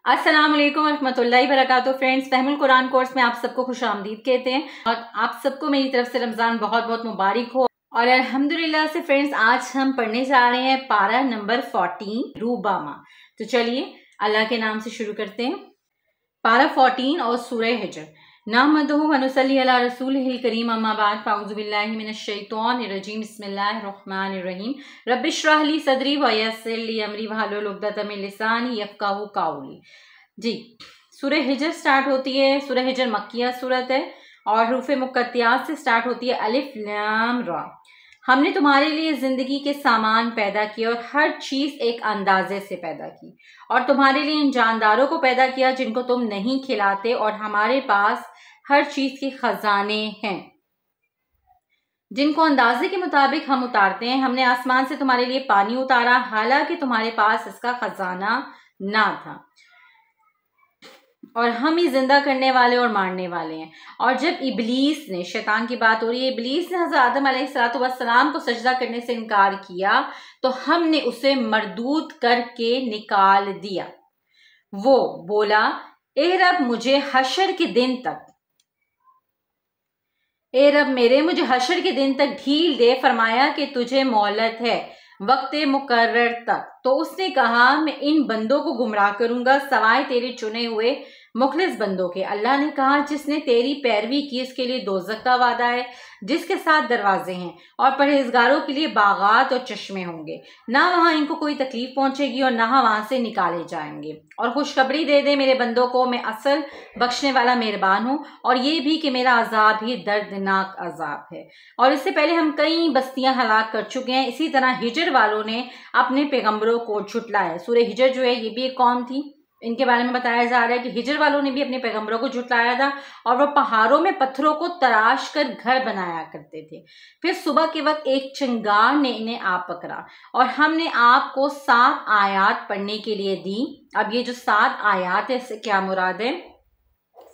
अस्सलाम वालेकुम रहमतुल्लाहि वबरकातुहू। फ्रेंड्स, फहमुल कुरान कोर्स में आप सबको खुश आमदीद कहते हैं और आप सबको मेरी तरफ से रमज़ान बहुत बहुत मुबारक हो। और अल्हम्दुलिल्लाह से फ्रेंड्स, आज हम पढ़ने जा रहे हैं पारा नंबर 14 रूबामा। तो चलिए अल्लाह के नाम से शुरू करते हैं। पारा 14 और सूरह हिजर। नहमदुहु व नुसल्ली अला रसूलिहिल करीम, अम्मा बाद, फ़अऊज़ु बिल्लाहि मिनश शैतानिर रजीम, बिस्मिल्लाहिर रहमानिर रहीम। रब्बि इश्रह ली सदरी व यस्सिर ली अमरी वहलुल उक़दतम मिन लिसानी यफ़क़हू क़ौली। जी, सूरह हिजर स्टार्ट होती है। सूरह हिजर मक्किया सूरत है और हरूफ मुक़त्तियात से स्टार्ट होती है, अलिफ लाम रा। हमने तुम्हारे लिए ज़िंदगी के सामान पैदा किए और हर चीज़ एक अंदाजे से पैदा की, और तुम्हारे लिए इन जानदारों को पैदा किया जिनको तुम नहीं खिलाते, और हमारे पास हर चीज़ के खजाने हैं जिनको अंदाजे के मुताबिक हम उतारते हैं। हमने आसमान से तुम्हारे लिए पानी उतारा, हालांकि तुम्हारे पास इसका खजाना ना था, और हम ही जिंदा करने वाले और मारने वाले हैं। और जब इबलीस ने, शैतान की बात हो रही है, इबलीस ने हज़रत आदम अलैहिस्सलाम को सजदा करने से इनकार किया तो हमने उसे मरदूद करके निकाल दिया। वो बोला, ए रब मुझे हशर के दिन तक, ए रब मेरे मुझे हशर के दिन तक ढील दे। फरमाया कि तुझे मोहलत है वक्त मुकर्रर तक। तो उसने कहा, मैं इन बंदों को गुमराह करूंगा सवाए तेरे चुने हुए मुखलिस बंदों के। अल्लाह ने कहा, जिसने तेरी पैरवी की इसके लिए दोज़ख का वादा है जिसके 7 दरवाजे हैं, और परहेजगारों के लिए बागात और चश्मे होंगे। ना वहाँ इनको कोई तकलीफ पहुंचेगी और ना वहां से निकाले जाएंगे। और खुशखबरी दे दे मेरे बंदों को, मैं असल बख्शने वाला मेहरबान हूँ, और ये भी कि मेरा अजाब ही दर्दनाक अजाब है। और इससे पहले हम कई बस्तियां हलाक कर चुके हैं। इसी तरह हिजर वालों ने अपने पैगम्बरों को झुटलाया। सूरह हिजर जो है ये भी एक कौम थी, इनके बारे में बताया जा रहा है कि हिजर वालों ने भी अपने पैगम्बरों को झुटलाया था, और वो पहाड़ों में पत्थरों को तराश कर घर बनाया करते थे। फिर सुबह के वक्त एक चिंगार ने इन्हें आ पकड़ा, और हमने आपको 7 आयात पढ़ने के लिए दी। अब ये जो 7 आयात है, इससे क्या मुराद है?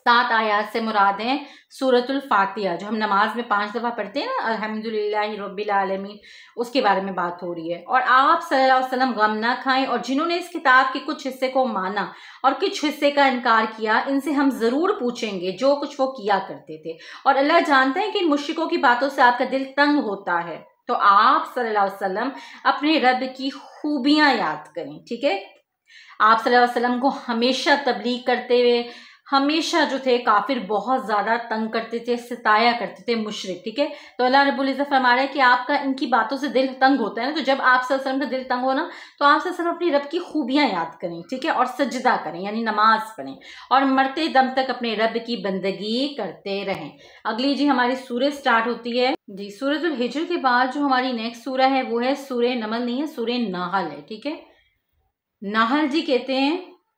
7 आयात से मुराद है सूरतुल फातिहा, जो हम नमाज में 5 दफ़ा पढ़ते हैं ना, अल्हम्दुलिल्लाहि रब्बिल आलमीन, उसके बारे में बात हो रही है। और आप सल्लल्लाहु अलैहि वसल्लम गम ना खाएं, और जिन्होंने इस किताब के कुछ हिस्से को माना और कुछ हिस्से का इनकार किया, इनसे हम ज़रूर पूछेंगे जो कुछ वो किया करते थे। और अल्लाह जानते हैं कि इन मुश्रिकों की बातों से आपका दिल तंग होता है, तो आप सल्लल्लाहु अलैहि वसल्लम अपने रब की खूबियाँ याद करें। ठीक है, आप सल्लल्लाहु अलैहि वसल्लम को हमेशा तबलीग करते हुए हमेशा जो थे काफिर बहुत ज्यादा तंग करते थे, सताया करते थे मुशरिक। ठीक है, तो अल्लाह रब्बुल इज्जत फरमा रहा है कि आपका इनकी बातों से दिल तंग होता है ना, तो जब आप सल्लल्लाहु अलैहि वसल्लम का दिल तंग हो ना, तो आप सल्लल्लाहु अलैहि वसल्लम अपनी रब की खूबियां याद करें। ठीक है, और सजदा करें यानी नमाज पढ़ें, और मरते दम तक अपने रब की बंदगी करते रहें। अगली जी हमारी सूरह स्टार्ट होती है जी सूरतुल हिजर के बाद। जो हमारी नेक्स्ट सूरह है वो है सूरह नमल, नहीं है, सूरह नहल है। ठीक है, नहल जी कहते हैं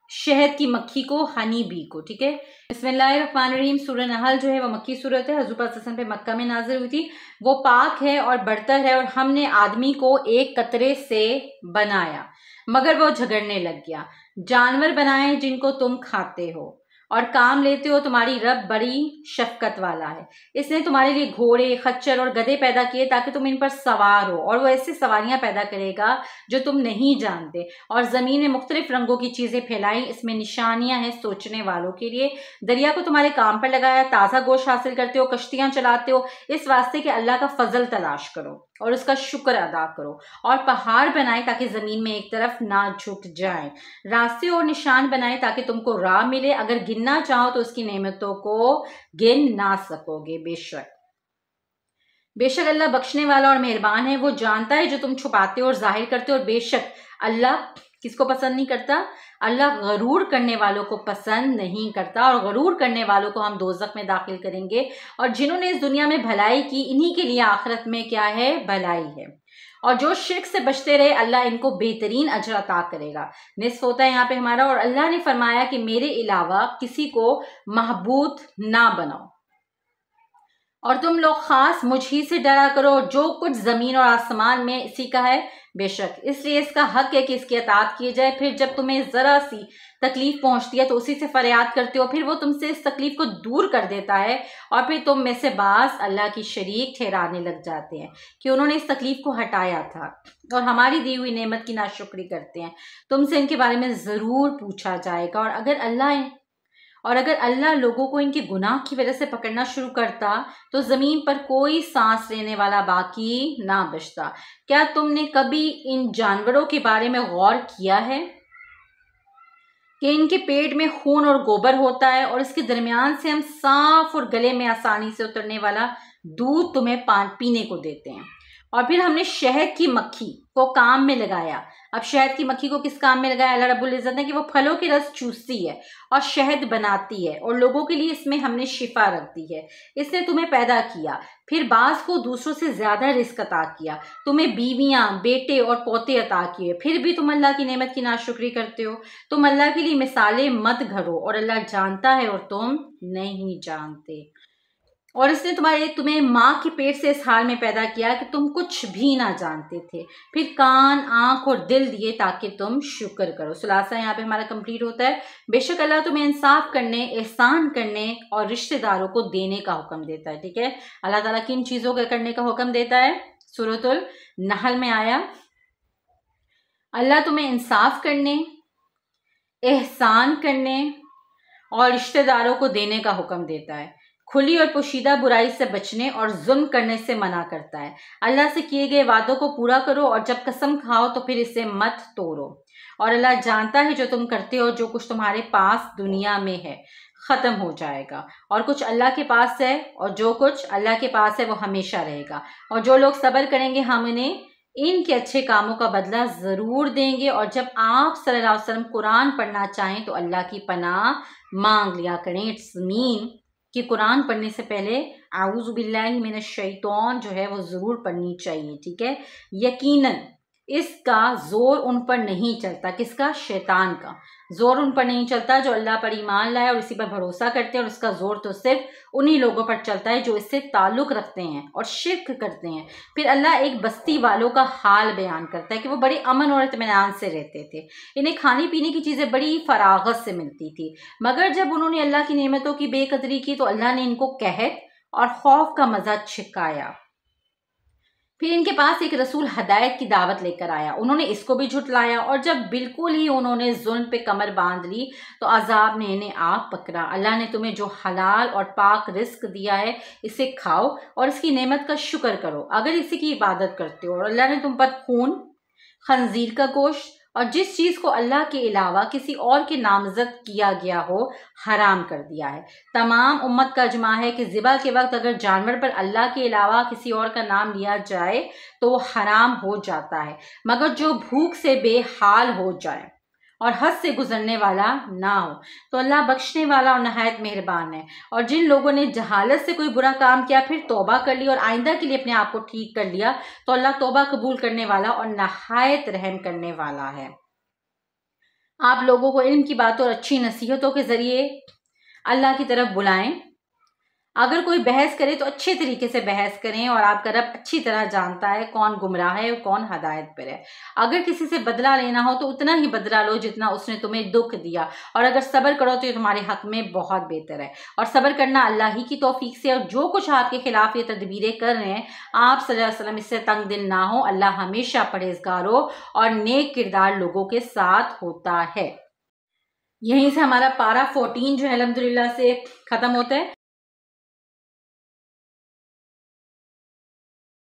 शहद की मक्खी को, हनी बी को। ठीक है, बिस्मिल्लाहिर्रहमानिर्रहीम। सूरह नहल जो है वो मक्की सूरत है, हुज़ूर पाक सल्लल्लाहु अलैहि वसल्लम पे मक्का में नाज़िल हुई थी। वो पाक है और बरतर है, और हमने आदमी को एक कतरे से बनाया मगर वो झगड़ने लग गया। जानवर बनाए जिनको तुम खाते हो और काम लेते हो, तुम्हारी रब बड़ी शफकत वाला है। इसने तुम्हारे लिए घोड़े, खच्चर और गधे पैदा किए ताकि तुम इन पर सवार हो, और वो ऐसी सवारियां पैदा करेगा जो तुम नहीं जानते। और ज़मीन में मुख्तलिफ रंगों की चीज़ें फैलाई, इसमें निशानियां हैं सोचने वालों के लिए। दरिया को तुम्हारे काम पर लगाया, ताज़ा गोश्त हासिल करते हो, कश्तियां चलाते हो, इस वास्ते कि अल्लाह का फजल तलाश करो और उसका शुक्र अदा करो। और पहाड़ बनाए ताकि ज़मीन में एक तरफ ना झुक जाए, रास्ते और निशान बनाए ताकि तुमको राह मिले। अगर गिनना चाहो तो उसकी नेमतों को गिन ना सकोगे। बेशक अल्लाह बख्शने वाला और मेहरबान है। वो जानता है जो तुम छुपाते हो और जाहिर करते हो। और बेशक अल्लाह किसको पसंद नहीं करता? अल्लाह गरूर करने वालों को पसंद नहीं करता, और गरूर करने वालों को हम दोज़ख में दाखिल करेंगे। और जिन्होंने इस दुनिया में भलाई की, इन्हीं के लिए आखिरत में क्या है? भलाई है। और जो शिर्क से बचते रहे, अल्लाह इनको बेहतरीन अजर अता करेगा। निस्फ होता है यहाँ पे हमारा। और अल्लाह ने फरमाया कि मेरे अलावा किसी को महबूद ना बनाओ, और तुम लोग खास मुझ ही से डरा करो। जो कुछ जमीन और आसमान में इसी का है, بے شک اس لیے اس کا حق ہے کہ اس کی اطاعت کی جائے۔ پھر جب تمہیں ذرا سی تکلیف پہنچتی ہے تو اسی سے فریاد کرتے ہو، پھر وہ تم سے اس تکلیف کو دور کر دیتا ہے، اور پھر تم میں سے بعض اللہ کی شریک ٹھہرانے لگ جاتے ہیں کہ انہوں نے اس تکلیف کو ہٹایا تھا اور ہماری دی ہوئی نعمت کی ناشکری کرتے ہیں۔ تم سے ان کے بارے میں ضرور پوچھا جائے گا، اور اگر اللہ لوگوں کو ان کے گناہ کی وجہ سے پکڑنا شروع کرتا تو زمین پر کوئی سانس لینے والا باقی نہ بچتا۔ کیا تم نے کبھی ان جانوروں کے بارے میں غور کیا ہے کہ ان کے پیٹ میں خون اور گوبر ہوتا ہے، اور اس کے درمیان سے ہم صاف اور گلے میں آسانی سے اترنے والا دودھ تمہیں پینے کو دیتے ہیں، اور پھر ہم نے شہد کی مکھی کو کام میں لگایا۔ اب شہد کی مکھی کو کس کام میں لگایا اللہ رب العزت نے؟ کہ وہ پھلوں کے رس چوستی ہے اور شہد بناتی ہے، اور لوگوں کے لیے اس میں ہم نے شفا رکھ دی ہے۔ اس نے تمہیں پیدا کیا، پھر بعض کو دوسروں سے زیادہ رزق عطا کیا، تمہیں بیویاں، بیٹے اور پوتے عطا کیے، پھر بھی تم اللہ کی نعمت کی ناشکری کرتے ہو۔ تم اللہ کے لیے مثالیں مت گھڑو، اور اللہ جانتا ہے اور تم نہیں جانتے۔ اور اس نے تمہیں ماں کے پیٹ سے اس حال میں پیدا کیا کہ تم کچھ بھی نہ جانتے تھے، پھر کان، آنکھ اور دل دیے تاکہ تم شکر کرو۔ خلاصہ یہاں پہ ہمارا کمپلیٹ ہوتا ہے۔ بے شک اللہ تمہیں انصاف کرنے، احسان کرنے اور رشتہ داروں کو دینے کا حکم دیتا ہے۔ ٹھیک ہے، اللہ تعالیٰ کن چیزوں کا کرنے کا حکم دیتا ہے؟ سورۃ النحل میں آیا اللہ تمہیں انصاف کرنے، احسان کرنے اور رشتہ داروں کو دینے کا حکم دیتا ہے، کھلی اور پوشیدہ برائی سے بچنے اور ظلم کرنے سے منع کرتا ہے۔ اللہ سے کیے گئے وعدوں کو پورا کرو، اور جب قسم کھاؤ تو پھر اسے مت توڑو، اور اللہ جانتا ہے جو تم کرتے ہو، جو کچھ تمہارے پاس دنیا میں ہے ختم ہو جائے گا، اور کچھ اللہ کے پاس ہے، اور جو کچھ اللہ کے پاس ہے وہ ہمیشہ رہے گا، اور جو لوگ صبر کریں گے ہم انہیں ان کے اچھے کاموں کا بدلہ ضرور دیں گے۔ اور جب آپ صلی اللہ علیہ وسلم قرآن پڑھنا چاہیں تو اللہ کی پناہ مانگ لیا کریں۔ اٹس مین کہ قرآن پڑھنے سے پہلے اعوذ باللہ من الشیطان جو ہے وہ ضرور پڑھنی چاہیے۔ ٹھیک ہے، یقیناً اس کا زور ان پر نہیں چلتا۔ کس کا؟ شیطان کا زور ان پر نہیں چلتا جو اللہ پر ایمان لائے اور اسی پر بھروسہ کرتے ہیں، اور اس کا زور تو صرف انہی لوگوں پر چلتا ہے جو اس سے تعلق رکھتے ہیں اور شرک کرتے ہیں۔ پھر اللہ ایک بستی والوں کا حال بیان کرتا ہے کہ وہ بڑے امن اور اطمینان سے رہتے تھے، انہیں کھانے پینے کی چیزیں بڑی فراغت سے ملتی تھی، مگر جب انہوں نے اللہ کی نعمتوں کی بے قدری کی تو اللہ نے ان کو قحط اور خوف کا مزہ چھکایا۔ پھر ان کے پاس ایک رسول ہدایت کی دعوت لے کر آیا، انہوں نے اس کو بھی جھٹلایا، اور جب بالکل ہی انہوں نے ظلم پہ کمر باندھ لی تو عذاب نے انہیں آ پکڑا۔ اللہ نے تمہیں جو حلال اور پاک رزق دیا ہے اسے کھاؤ اور اس کی نعمت کا شکر کرو اگر اسی کی عبادت کرتے ہو۔ اور اللہ نے تم پر خون، خنزیر کا گوشت اور جس چیز کو اللہ کے علاوہ کسی اور کے نامزد کیا گیا ہو حرام کر دیا ہے۔ تمام امت کا اجماع ہے کہ ذبح کے وقت اگر جانور پر اللہ کے علاوہ کسی اور کا نام لیا جائے تو وہ حرام ہو جاتا ہے، مگر جو بھوک سے بے حال ہو جائے اور حد سے گزرنے والا نہ ہو تو اللہ بخشنے والا اور نہایت مہربان ہے۔ اور جن لوگوں نے جہالت سے کوئی برا کام کیا پھر توبہ کر لی اور آئندہ کے لیے اپنے آپ کو ٹھیک کر لیا تو اللہ توبہ قبول کرنے والا اور نہایت رحم کرنے والا ہے۔ آپ لوگوں کو علم کی باتوں اور اچھی نصیحتوں کے ذریعے اللہ کی طرف بلائیں۔ اگر کوئی بحث کرے تو اچھے طریقے سے بحث کریں، اور آپ کا رب اچھی طرح جانتا ہے کون گمراہ ہے اور کون ہدایت پر ہے۔ اگر کسی سے بدلہ لینا ہو تو اتنا ہی بدلہ لو جتنا اس نے تمہیں دکھ دیا، اور اگر صبر کرو تو یہ تمہارے حق میں بہت بہتر ہے۔ اور صبر کرنا اللہ ہی کی توفیق سے، اور جو کچھ آپ کے خلاف یہ تدبیریں کر رہے ہیں آپ صلی اللہ علیہ وسلم اس سے تنگ دل نہ ہو، اللہ ہمیشہ پرہیزگاروں اور نیک کردار لوگوں کے ساتھ ہوتا ہے۔ یہیں سے ہمارا پارہ 14 جو ہے الحمدللہ سے ختم ہوتا ہے۔